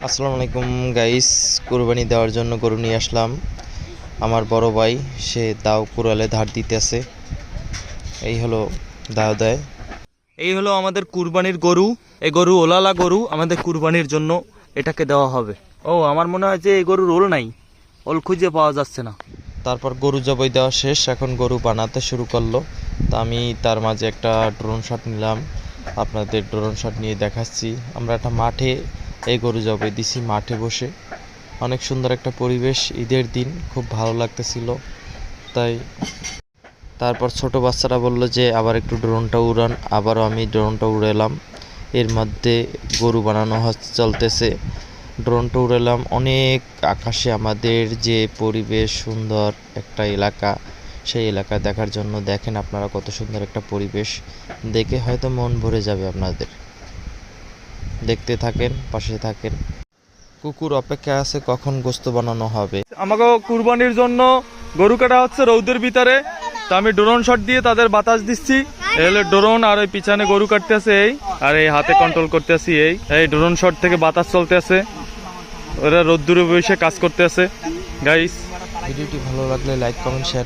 আসসালামু আলাইকুম গাইস, কুরবানি দেওয়ার জন্য গরু নিয়ে আসলাম। আমার বড় ভাই সে দাও কুড়ালে ধার দিতেছে। এই হলো দাও দেয়। এই হলো আমাদের কুরবানির গরু। এই গরু ওলালা গরু, আমাদের কুরবানির জন্য এটাকে দেওয়া হবে। ও আমার মনে হয় যে এই গরুর ওল নাই, ওল খুঁজে পাওয়া যাচ্ছে না। তারপর গরু জবাই দেওয়া শেষ, এখন গরু বানাতে শুরু করলো। তা আমি তার মাঝে একটা ড্রোন শট নিলাম, আপনাদের ড্রোন শট নিয়ে দেখাচ্ছি। আমরা একটা মাঠে এই গরু জবাই দিছি, মাঠে বসে। অনেক সুন্দর একটা পরিবেশ, ঈদের দিন খুব ভালো লাগতেছিল। তাই তারপর ছোট বাচ্চারা বললো যে আবার একটু ড্রোনটা উড়ান, আবারও আমি ড্রোনটা উড়ালাম। এর মধ্যে গরু বানানো চলতেছে, ড্রোনটা উড়ালাম। অনেক আকাশে আমাদের যে পরিবেশ, সুন্দর একটা এলাকা, সেই এলাকা দেখার জন্য দেখেন আপনারা কত সুন্দর একটা পরিবেশ, দেখে হয়তো মন ভরে যাবে আপনাদের। দেখতে থাকেন, পাশে থাকেন। কুকুর অপেক্ষা আছে কখন গোস্ত বানানো হবে। আমাকে কুরবানির জন্য গরু কাটা হচ্ছে রৌদের ভিতরে। তা আমি ড্রোন শট দিয়ে তাদের বাতাস দিচ্ছি। এই হলো ড্রোন, আর ওই পিছনে গরু কাটতে আছে এই, আর এই হাতে কন্ট্রোল করতে আছি। এই ড্রোন শট থেকে বাতাস চলতে আছে, ওরা রোদ্দুরে বসে কাজ করতে আছে। গাইস, ভিডিওটি ভালো লাগলে লাইক, কমেন্ট, শেয়ার